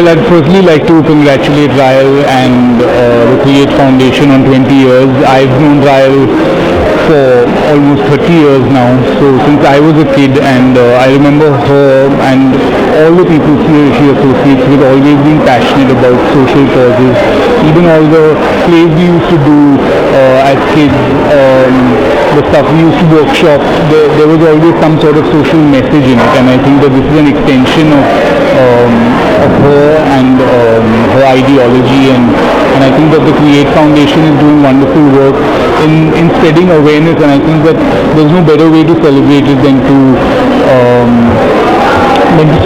Well, I'd firstly like to congratulate Raell and the Create Foundation on 20 years. I've known Raell for almost 30 years now, so since I was a kid, and I remember her and all the people she associates with always being passionate about social causes. Even all the plays we used to do as kids, the stuff we used to workshop, there was always some sort of social message in it, and I think that this is an extension of her and her ideology, and I think that the Create Foundation is doing wonderful work in spreading awareness, and I think that there's no better way to celebrate it than to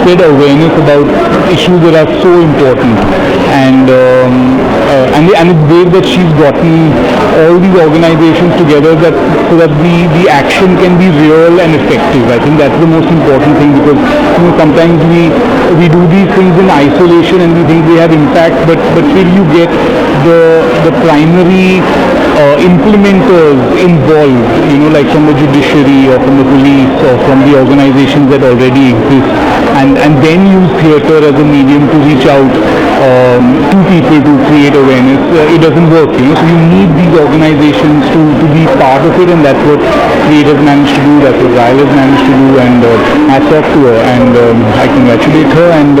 spread awareness about issues that are so important, and it's great that she's gotten all these organizations together so that the action can be real and effective. I think that's the most important thing, because sometimes we do these things in isolation and we think we have impact, but till you get the primary implementers involved, like from the judiciary or from the police or from the organizations that already exist, and then use theatre as a medium to reach out to people to create awareness, it doesn't work, So you need these organizations to be part of it, and that's what Create has managed to do, that's what Raell has managed to do, and hats off to her, and I congratulate her, and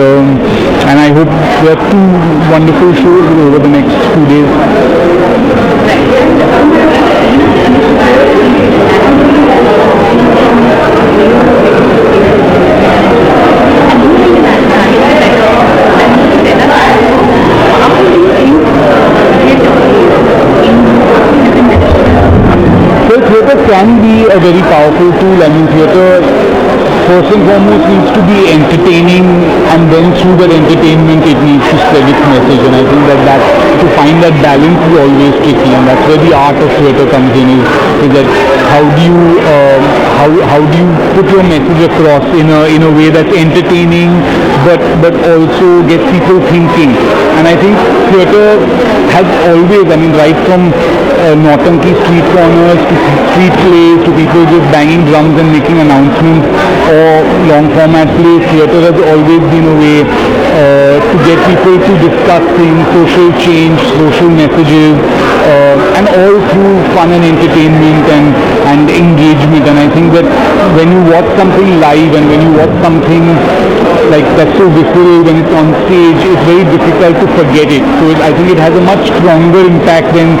I hope we have two wonderful shows over the next 2 days. Well, theatre can be a very powerful tool. I mean, theatre first and foremost needs to be entertaining, and then through that entertainment it needs to spread its message, and I think that to find that balance is always tricky, and that's where the art of theatre comes in, is that how do you put your message across in a way that's entertaining but also gets people thinking. And I think theatre has always, right from Nautanki street corners to street plays to people just banging drums and making announcements, or long format plays, theatre has always been a way to get people to discuss things, social change, social messages, and all through fun and entertainment and engagement. And I think that when you watch something live and when you watch something like that's so visceral when it's on stage, it's very difficult to forget it. So I think it has a much stronger impact than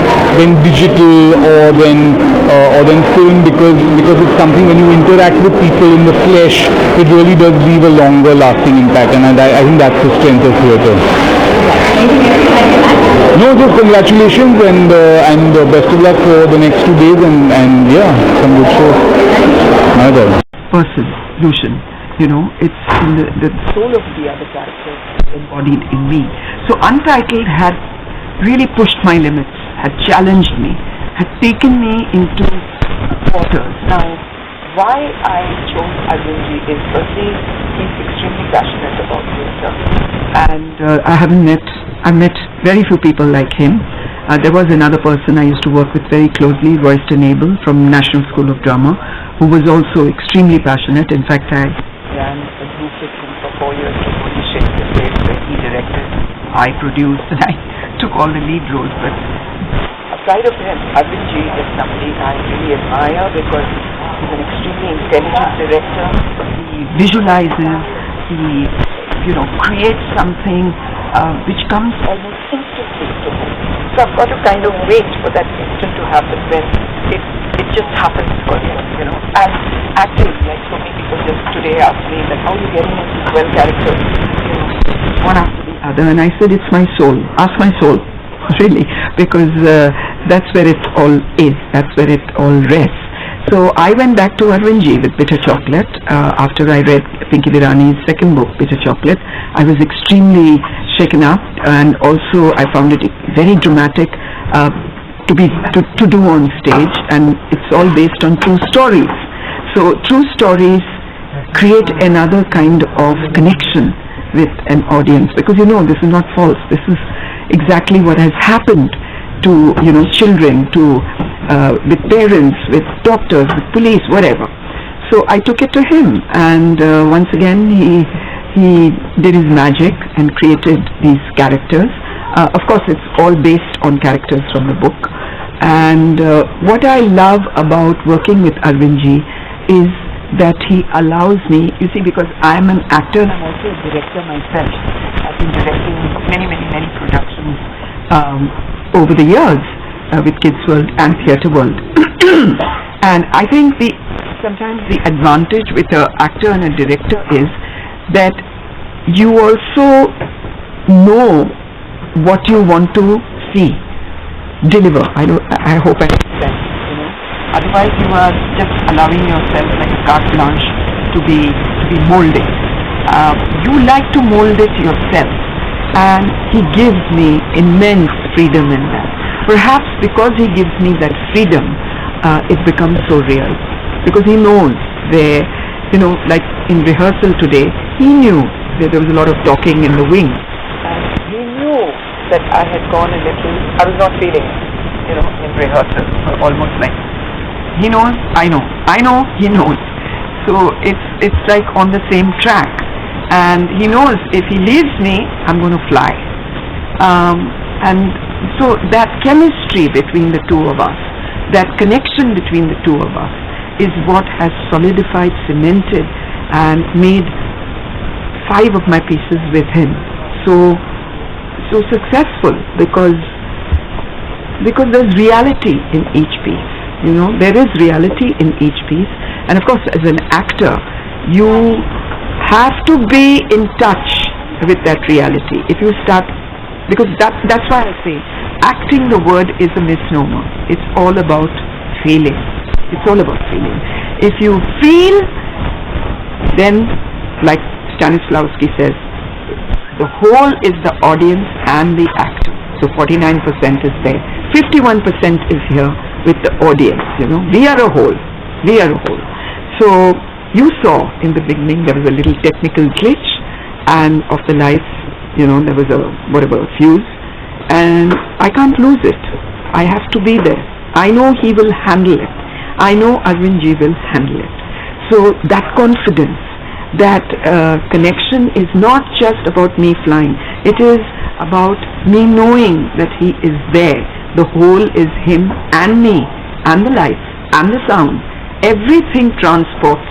digital or than film, because it's something when you interact with people in the flesh, it really does leave a longer lasting impact, and I think that's the strength of theatre. No, just congratulations and best of luck for the next 2 days, and yeah, some good shows. Maryada. Person, Lushin, it's in the soul of the other character embodied in me. So Untitled had really pushed my limits, had challenged me, had taken me into waters. Now, why I chose Arvind is firstly, he's extremely passionate about theatre, and I've met very few people like him. There was another person I used to work with very closely, Royston Abel from National School of Drama, who was also extremely passionate. In fact, I ran a group with him for 4 years to produce Shakespeare plays where he directed, I produced, and I took all the lead roles. But aside of him, Arvind is somebody I really admire because he's an extremely intelligent director. He visualizes, he creates something which comes almost instantly to me. So I've got to kind of wait for that instant to happen when it just happens for you, And acting, like so many people just today asked me, like, how are you getting into 12 characters, one after the other, and I said, it's my soul. Ask my soul, really, because that's where it all is. That's where it all rests. So I went back to Arvind with Bitter Chocolate. After I read Pinki Virani's second book, Bitter Chocolate, I was extremely shaken up, and also I found it very dramatic to do on stage, and it's all based on true stories. So true stories create another kind of connection with an audience, because this is not false. This is exactly what has happened to children, with parents, with doctors, with police, whatever. So I took it to him, and once again he he did his magic and created these characters. Of course, it's all based on characters from the book. And what I love about working with Arvindji is that he allows me, you see, because I'm an actor and I'm also a director myself. I've been directing many productions over the years with Kids World and Theatre World. And I think sometimes the advantage with an actor and a director is that you also know what you want to see deliver. I hope I make sense, you know. Otherwise you are just allowing yourself like a carte blanche to be molded. You like to mold it yourself, and he gives me immense freedom in that. Perhaps because he gives me that freedom, it becomes so real, because he knows where, you know, like in rehearsal today, he knew that there was a lot of talking in the wing, and he knew that I had gone a little, I was not feeling it, you know, in rehearsal, almost like, he knows, I know, he knows. So it's like on the same track, and he knows if he leaves me, I'm going to fly. And so that chemistry between the two of us, that connection between the two of us, is what has solidified, cemented, and made 5 of my pieces with him so successful, because there's reality in each piece. You know, there is reality in each piece, and of course, as an actor, you have to be in touch with that reality. If you start, because that's why I say, acting, the word is a misnomer. It's all about feeling. It's all about feeling. If you feel, then, like Stanislavski says, the whole is the audience and the actor. So 49% is there. 51% is here with the audience, you know. We are a whole. We are a whole. So you saw in the beginning there was a little technical glitch, and of the lights, you know, there was a fuse, and I can't lose it. I have to be there. I know he will handle it. I know Arvindji will handle it. So that confidence, that connection is not just about me flying. It is about me knowing that he is there. The whole is him and me, and the lights and the sound. Everything transports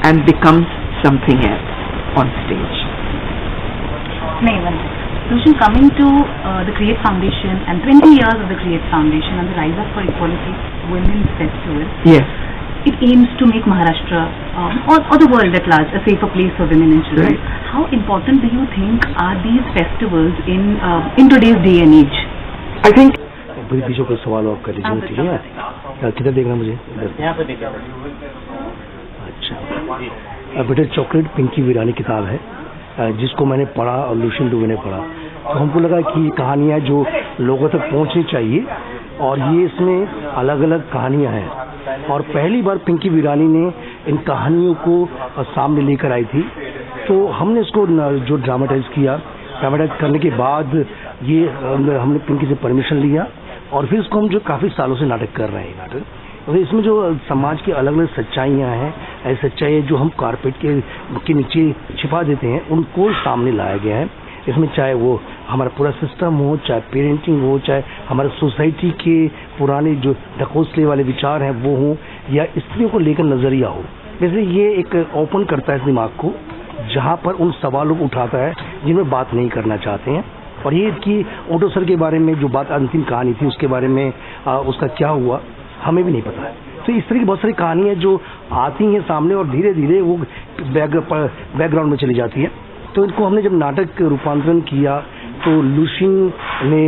and becomes something else on stage. Lushin, coming to the Create Foundation and 20 years of the Create Foundation and the Rise Up for Equality Women's Festival. Yes. It aims to make Maharashtra or the world at large a safer place for women and children. Right. How important do you think are these festivals in today's day and age? I think पीछे कोई सवाल आप कर लीजिए, ठीक है? किधर देखना मुझे? यहाँ पे देखिए। अच्छा, बिटर चॉकलेट पिंकी वीरानी किताब है, जिसको मैंने पढ़ा और लुशिन डुबे ने पढ़ा, तो हमको लगा कि ये कहानियाँ जो लोगों तक पहुँचनी चाहिए, और ये इसमें अलग अलग कहानियाँ हैं, और पहली बार पिंकी वीरानी ने इन कहानियों को सामने लेकर आई थी। तो हमने इसको जो ड्रामेटाइज किया, ड्रामेटाइज करने के बाद ये हमने पिंकी से परमिशन लिया, और फिर इसको हम जो काफ़ी सालों से नाटक कर रहे हैं नाटक, और इसमें जो समाज की अलग अलग सच्चाइयाँ हैं, ऐसी सच्चाई जो हम कारपेट के नीचे छिपा देते हैं, उनको सामने लाया गया है। इसमें चाहे वो हमारा पूरा सिस्टम हो, चाहे पेरेंटिंग हो, चाहे हमारे सोसाइटी के पुराने जो ढकोसले वाले विचार हैं वो हों, या स्त्रियों को लेकर नज़रिया हो। वैसे ये एक ओपन करता है दिमाग को, जहाँ पर उन सवालों को उठाता है जिनमें बात नहीं करना चाहते हैं। और ये कि ऑटो सर के बारे में जो बात अंतिम कहानी थी, उसके बारे में उसका क्या हुआ हमें भी नहीं पता है। तो इस तरह की बहुत सारी कहानियाँ जो आती हैं सामने, और धीरे धीरे वो बैकग्राउंड में चली जाती है। तो इनको हमने जब नाटक रूपांतरण किया, तो लुशिन ने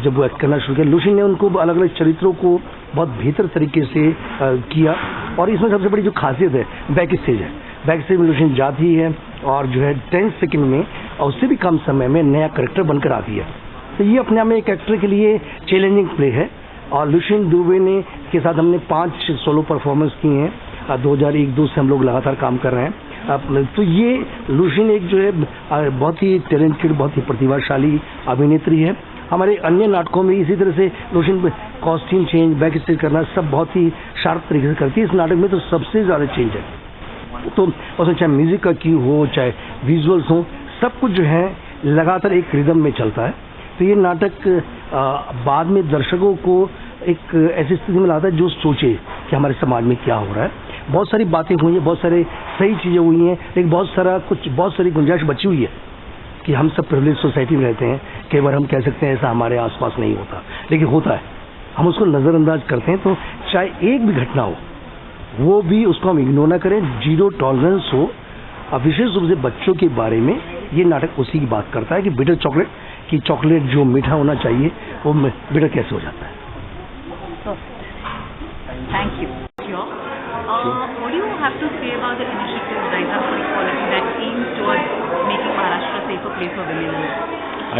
जब एक्ट करना शुरू किया, लुशिन ने उनको अलग अलग चरित्रों को बहुत बेहतर तरीके से किया। और इसमें सबसे बड़ी जो खासियत है, बैक स्टेज है। बैक स्टेज में लुशिन जाती है और जो है 10 सेकंड में और उससे भी कम समय में नया कैरेक्टर बनकर आती है। तो ये अपने आप में एक एक्टर के लिए चैलेंजिंग प्ले है। और लुशिन दुबे ने के साथ हमने 5 सोलो परफॉर्मेंस किए हैं। 2001-2 से हम लोग लगातार काम कर रहे हैं। तो ये लुशिन एक जो है बहुत ही टैलेंटेड, बहुत ही प्रतिभाशाली अभिनेत्री है। हमारे अन्य नाटकों में इसी तरह से लुशिन कॉस्ट्यूम चेंज, बैक स्टेज करना सब बहुत ही शार्प तरीके से करती है। इस नाटक में तो सबसे ज़्यादा चेंज है। तो उसमें चाहे म्यूजिक का क्यू हो, चाहे विजुअल्स हों, सब कुछ जो है लगातार एक रिदम में चलता है। तो ये नाटक बाद में दर्शकों को एक ऐसी स्थिति में लाता है जो सोचे कि हमारे समाज में क्या हो रहा है। बहुत सारी बातें हुई हैं, बहुत सारे सही चीज़ें हुई हैं, लेकिन बहुत सारी गुंजाइश बची हुई है कि हम सब प्रिविलेज सोसाइटी में रहते हैं। कई बार हम कह सकते हैं ऐसा हमारे आसपास नहीं होता, लेकिन होता है, हम उसको नज़रअंदाज करते हैं। तो चाहे एक भी घटना हो, वो भी उसको हम इग्नोर ना करें, जीरो टॉलरेंस हो। और विशेष रूप से बच्चों के बारे में ये नाटक उसी की बात करता है कि बिटर चॉकलेट की चॉकलेट जो मीठा होना चाहिए वो बिटर कैसे हो जाता है। Thank you. Sure. What do you have to say about the initiative Rise Up for Equality that aims towards making Maharashtra a safer place for women?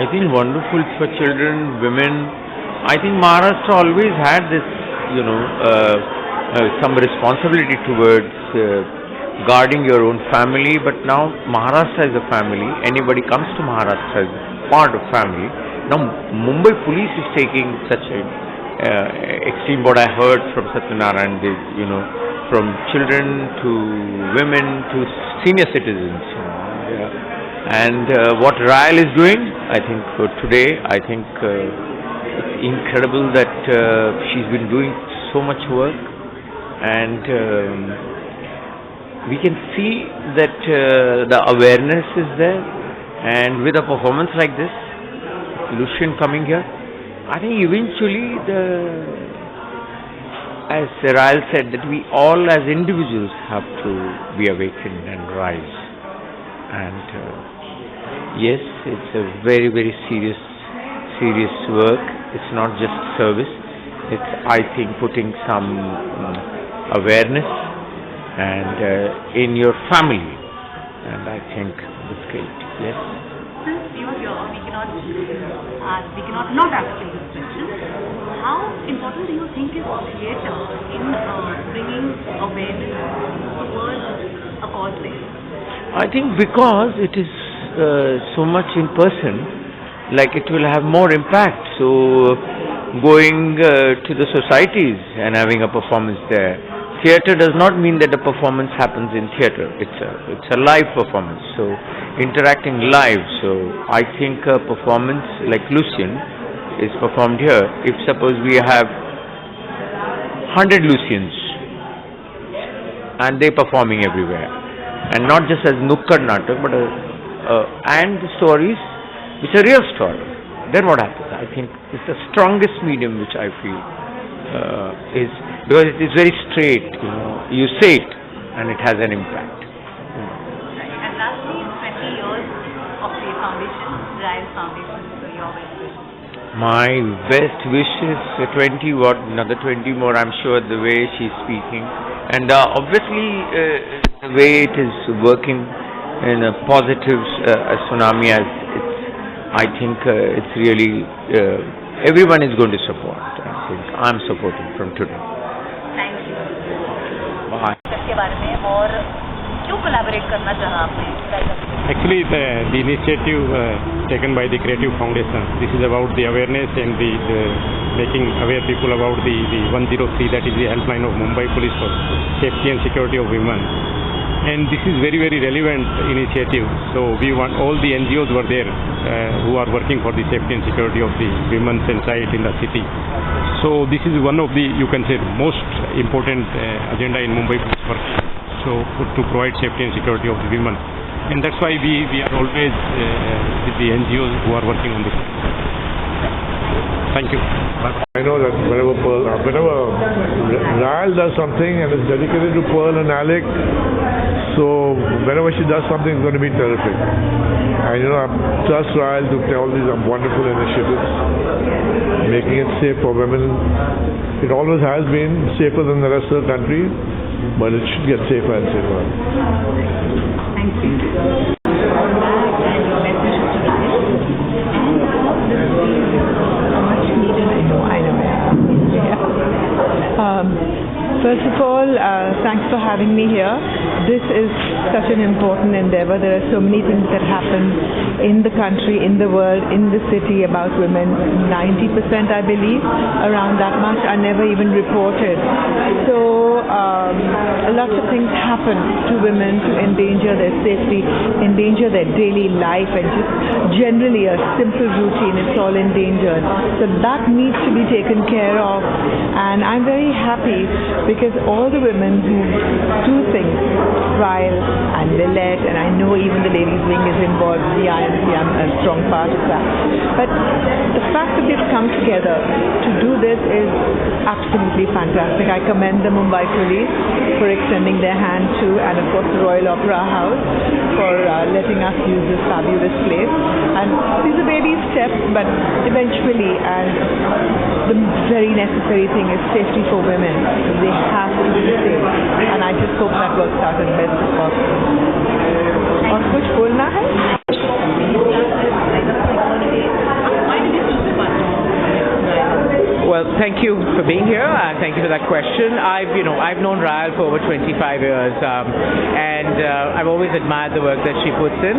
I think wonderful for children, women. I think Maharashtra always had this, some responsibility towards guarding your own family, but now Maharashtra is a family. Anybody comes to Maharashtra is part of family. Now Mumbai Police is taking such a extreme, what I heard from Satyanarayan, from children to women to senior citizens. And what Raell is doing, I think today, I think it's incredible that she's been doing so much work, and we can see that the awareness is there, and with a performance like this, Lushin coming here, I think eventually as Raell said, that we all as individuals have to be awakened and rise. And yes, it's a very, very serious work. It's not just service. It's, I think, putting some awareness and in your family. And I think it's great. Yes. Since you are here, we cannot not ask you this question. How important do you think is theatre in bringing awareness towards a causeway? I think because it is so much in person, like it will have more impact. So going to the societies and having a performance there. Theatre does not mean that the performance happens in theatre. It's a live performance. So interacting live. So I think a performance like Lushin is performed here. If suppose we have 100 Lusians and they performing everywhere, and not just as Nukkad Natak, but and the stories which are real story, then what happens? I think it's the strongest medium which I feel is because it is very straight. You say it and it has an impact. And lastly, 20 years of the foundation, Raell Foundation. So your best wish. My best wishes, another 20 more, I'm sure, the way she's speaking. And obviously, the way it is working in a positive tsunami, as it's, I think it's really, everyone is going to support. I think I'm supporting from today. Thank you. Bye. इसके बारे में और क्यों collaborate करना चाहा आपने? Actually, the initiative taken by the Creative Foundation, this is about the awareness and the making aware people about the 103, that is the helpline of Mumbai Police for safety and security of women. And this is very, very relevant initiative. So we want all the NGOs were there who are working for the safety and security of the women and child in the city. So this is one of the, you can say, most important agenda in Mumbai Police work. So to provide safety and security of the women. And that's why we are always with the NGOs who are working on this. Thank you. I know that whenever Raell does something and it's dedicated to Pearl and Alec, so whenever she does something, it's going to be terrific. And I trust Raell to take all these wonderful initiatives, making it safe for women. It always has been safer than the rest of the country, but it should get safer and safer. Thank you. First of all, thanks for having me here. This is such an important endeavor. There are so many things that happen in the country, in the world, in the city about women. 90%, I believe, around that much are never even reported. So lots of things happen to women to endanger their safety, endanger their daily life, and just generally a simple routine, it's all endangered. So that needs to be taken care of, and I'm very happy because all the women who do things, Raell and Lilette, and I know even the Ladies Wing is involved, the IMC, I'm a strong part of that. But the fact that they've come together to do this is absolutely fantastic. I commend the Mumbai Police for extending their hand to, and of course the Royal Opera House for letting us use this fabulous place. And these are baby steps, but eventually, and the very necessary thing is safety for women. They have to be safe, and I just hope that works out as best as possible. और कुछ बोलना है? Well, thank you for being here, and thank you for that question. I've known Raell for over 25 years, and I've always admired the work that she puts in.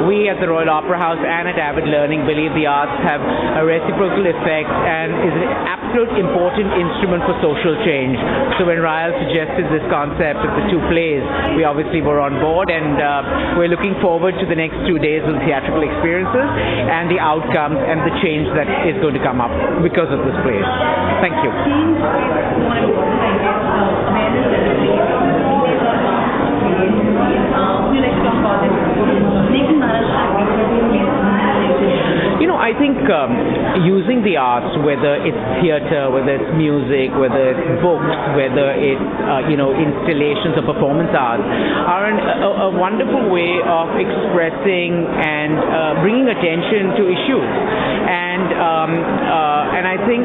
We at the Royal Opera House and at Avid Learning believe the arts have a reciprocal effect and is an absolute important instrument for social change. So when Raell suggested this concept of the two plays, we obviously were on board, and we're looking forward to the next 2 days of theatrical experiences and the outcomes and the change that is going to come up because of this play. Thank you. I think using the arts, whether it's theatre, whether it's music, whether it's books, whether it's installations or performance arts, are a wonderful way of expressing and bringing attention to issues. And I think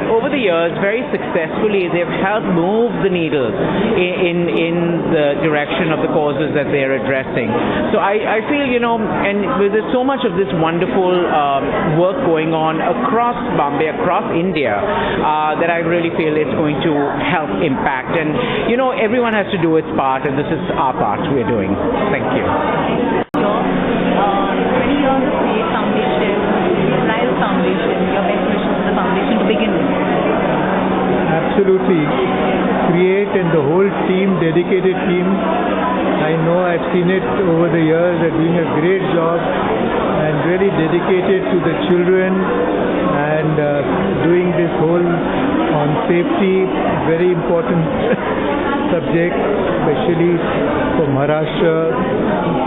over the years, very successfully, they've helped move the needle in the direction of the causes that they're addressing. So I feel, and there's so much of this wonderful work going on across Bombay, across India, that I really feel it's going to help impact. And, everyone has to do its part, and this is our part we're doing. Thank you. 20 years of Create Foundation, Raell Foundation, your best wishes for the foundation to begin with. Absolutely. Create and the whole team, dedicated team, I know I've seen it over the years, they're doing a great job and really dedicated to the children and doing this whole on safety, very important subject, especially for Maharashtra,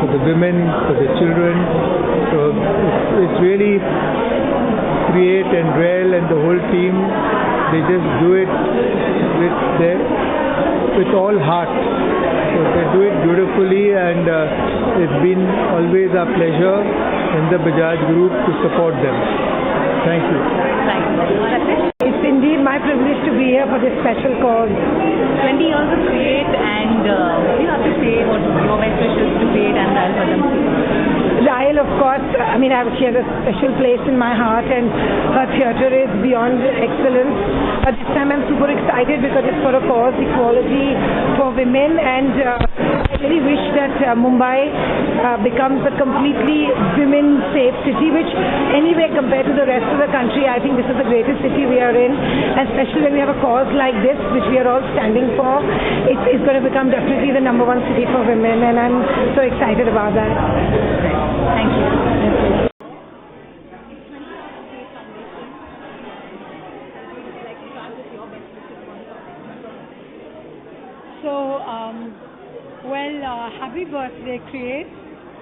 for the women, for the children. So it's really Create and Raell and the whole team, they just do it with all heart. So they do it beautifully, and it's been always a pleasure in the Bajaj group to support them. Thank you. It's indeed my privilege to be here for this special cause. 20 years of Create, and what do you have to say about your best wishes to Create and Raell Padamsee? Raell, of course, she has a special place in my heart, and her theatre is beyond excellence. But this time I'm super excited because it's for a cause, equality for women, and I really wish that Mumbai becomes a completely women-safe city, which anyway compared to the rest of the country, I think this is the greatest city we are in, and especially when we have a cause like this, which we are all standing for, it's going to become definitely the #1 city for women, and I'm so excited about that. Thank you. So, happy birthday, Create.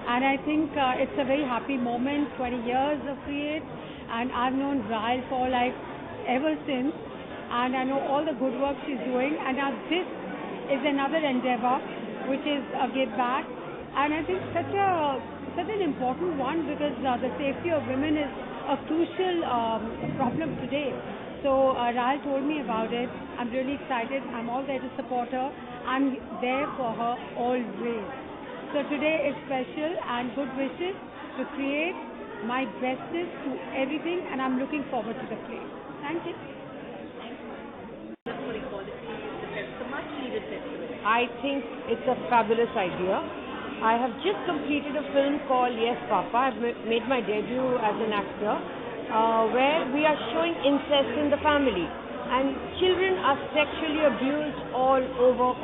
And I think it's a very happy moment, 20 years of Create. And I've known Raell for ever since. And I know all the good work she's doing. And now this is another endeavor, which is a give back. And I think such an important one, because the safety of women is a crucial problem today. So Raell told me about it. I'm really excited. I'm all there to support her. I'm there for her always. So today is special, and good wishes to Create. My bestest to everything, and I'm looking forward to the play. Thank you. I think it's a fabulous idea. I have just completed a film called Yes Papa. I've made my debut as an actor, where we are showing incest in the family. and children are sexually abused all over,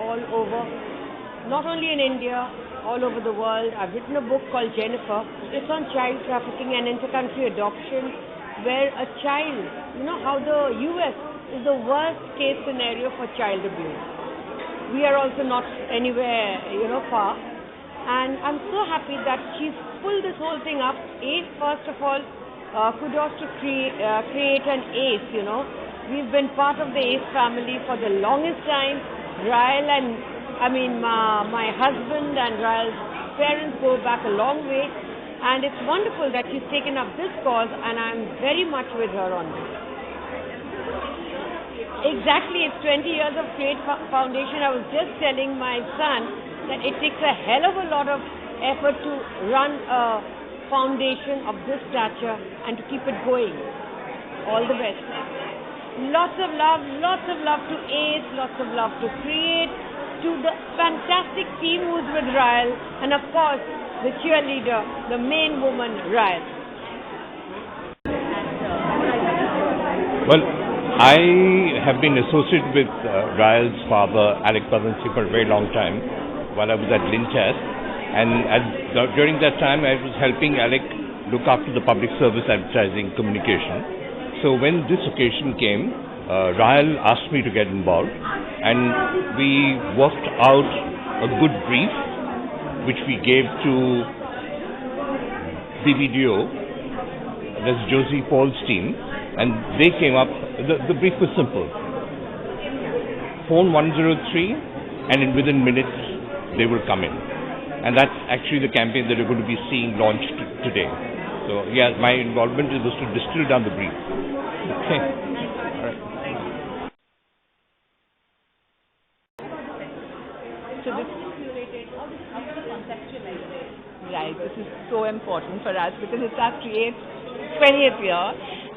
not only in India, all over the world. I've written a book called Jennifer. It's on child trafficking and intercountry adoption, where a child, you know how the US is the worst case scenario for child abuse. We are also not anywhere, far. And I'm so happy that she's pulled this whole thing up. First of all, kudos to create an ACE, We've been part of the ACE family for the longest time. Raell and, my husband and Raell's parents go back a long way. And it's wonderful that she's taken up this cause, and I'm very much with her on this. Exactly, it's 20 years of Create Foundation. I was just telling my son that it takes a hell of a lot of effort to run a foundation of this stature and to keep it going. All the best. Lots of love to ACE, lots of love to Create, to the fantastic team who's with Raell, and of course, the cheerleader, the main woman, Raell. Well, I have been associated with Raell's father, Raell Padamsee, for a very long time, while I was at Linchas. And during that time, I was helping Alec look after the public service advertising communication. So when this occasion came, Raell asked me to get involved, and we worked out a good brief, which we gave to the video, that's Josie Paul's team, and they came up. The brief was simple: phone 103, and within minutes they will come in. And that's actually the campaign that you're going to be seeing launched today. So yeah, my involvement was to distill down the brief. Okay. All right. So this is curated, all this how to conceptualize it. Right, this is so important for us because it's our Create 20th year,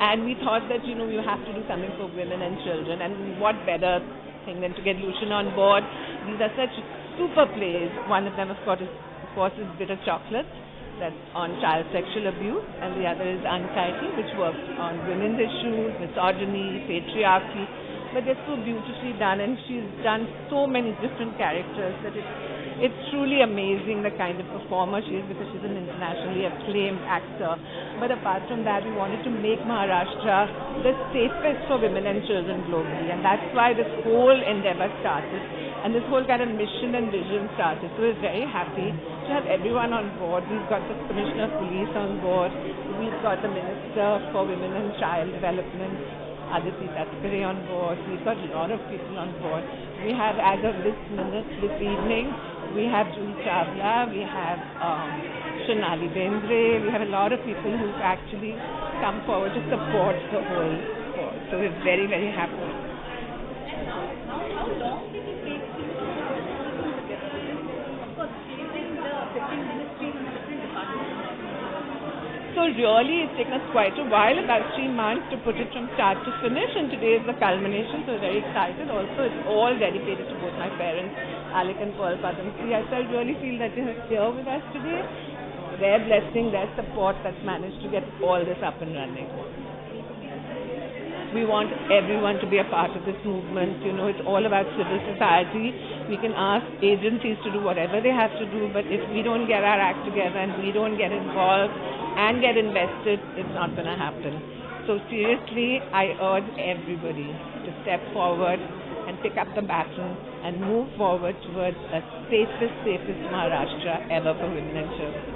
and we thought that we have to do something for women and children, and what better thing than to get Lushin on board. These are such super plays. One of them, of course, is Bitter Chocolate, that's on child sexual abuse, and the other is Untitled, which works on women's issues, misogyny, patriarchy. But they're so beautifully done, and she's done so many different characters that it's truly amazing the kind of performer she is, because she's an internationally acclaimed actor. But apart from that, we wanted to make Maharashtra the safest for women and children globally, and that's why this whole endeavor started, and this whole kind of mission and vision started. So we're very happy to have everyone on board. We've got the Commissioner of Police on board, we've got the Minister for Women and Child Development, Detha on board. We've got a lot of people on board. We have, as of this evening, we have Julie Chavla, we have Shanali Bendre, we have a lot of people who've actually come forward to support the whole cause. So we're very, very happy. How long did it take to of course, changing the 15 ministries and different departments? So really, it's taken us quite a while, about 3 months, to put it from start to finish, and today is the culmination, so we're very excited. Also, it's all dedicated to both my parents, Alec and Raell Padamsee. I really feel that they're here with us today. Their blessing, their support that's managed to get all this up and running. We want everyone to be a part of this movement. It's all about civil society. We can ask agencies to do whatever they have to do, but if we don't get our act together and we don't get involved and get invested, it's not going to happen. So seriously, I urge everybody to step forward and pick up the baton and move forward towards the safest Maharashtra ever for women and children.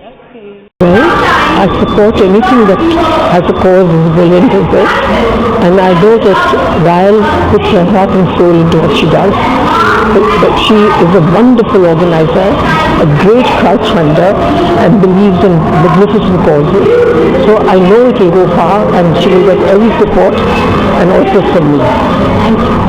Okay. I support anything that has a cause is brilliant as this, and I know that Raell puts her heart and soul into what she does. But she is a wonderful organizer, a great crowd funder, and believes in magnificent causes. So I know it will go far, and she will get every support, and also from me. Thank you.